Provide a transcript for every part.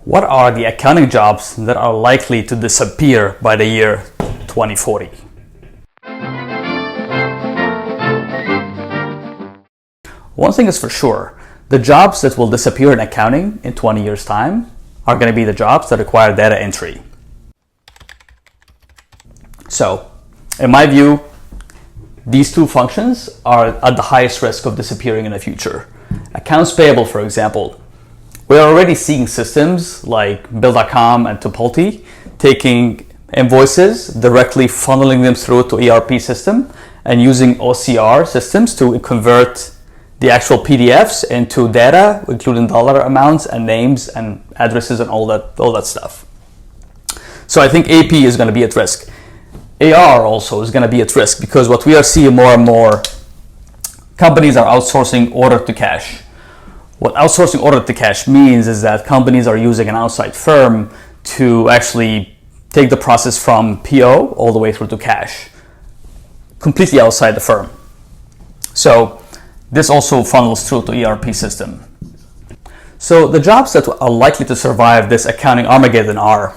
What are the accounting jobs that are likely to disappear by the year 2040? One thing is for sure, the jobs that will disappear in accounting in 20 years' time are going to be the jobs that require data entry. So, in my view, these two functions are at the highest risk of disappearing in the future. Accounts payable, for example. We're already seeing systems like Bill.com and Tipalti taking invoices, directly funneling them through to ERP system and using OCR systems to convert the actual PDFs into data, including dollar amounts and names and addresses and all that stuff. So I think AP is going to be at risk. AR also is going to be at risk because what we are seeing more and more, companies are outsourcing order to cash. What outsourcing order to cash means is that companies are using an outside firm to actually take the process from PO all the way through to cash, completely outside the firm. So this also funnels through to ERP system. So the jobs that are likely to survive this accounting Armageddon are: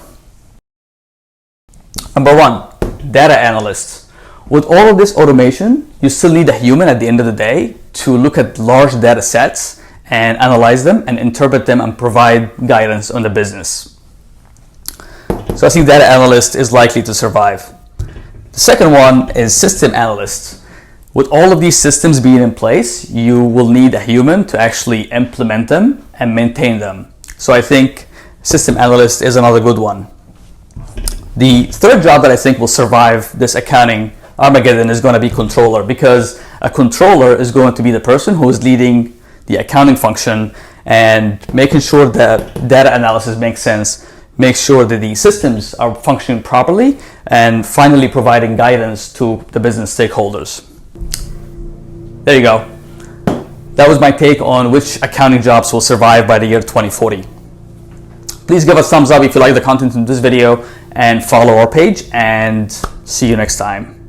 number one, data analysts. With all of this automation, you still need a human at the end of the day to look at large data sets and analyze them and interpret them and provide guidance on the business. So I think data analyst is likely to survive. The second one is system analysts. With all of these systems being in place, you will need a human to actually implement them and maintain them. So I think system analyst is another good one. The third job that I think will survive this accounting Armageddon is going to be controller, because a controller is going to be the person who is leading the accounting function and making sure that data analysis makes sense, make sure that the systems are functioning properly, and finally providing guidance to the business stakeholders. There you go. That was my take on which accounting jobs will survive by the year 2040. Please give us a thumbs up if you like the content in this video and follow our page, and see you next time.